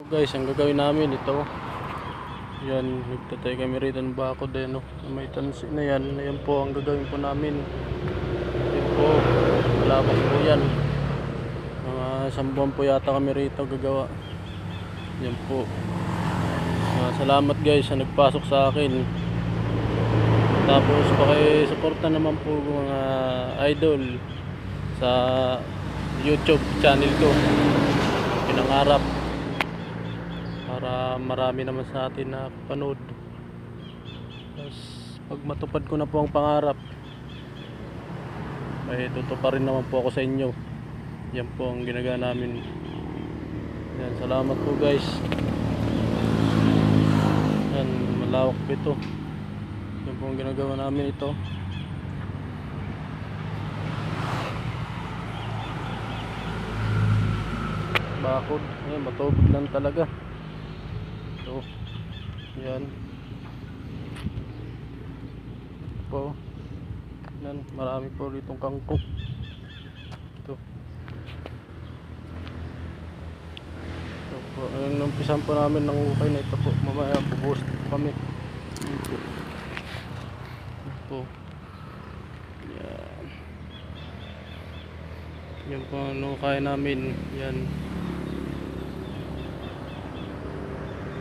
Guys, ang gagawin namin ito, yan, nagtatay kami rito ng bakod no? May tansi na yan. Ayan po ang gagawin po namin. Yan po, malabas po yan. Mga 1 buwan po yata kami rito gagawa. Yan po. Salamat guys sa nagpasok sa akin. Tapos pakisuporta naman po mga idol sa YouTube channel ko, Pinangarap, para marami naman sa atin na panood. Tapos pag matupad ko na po ang pangarap, ay tutuparin naman po ako sa inyo. Yan po ang ginagawa namin. Yan, salamat po guys. Yan, malawak po ito. Yan po ang ginagawa namin ito. Bakod, ayan, matubig lang talaga ito. Yan po, yan, marami po ritong kangkong ito. Ito po, ayun, umpisan po namin ng ukay na ito po. Mamaya bubuhos po kami ito po. Yan, yan po ang ukay namin. Yan.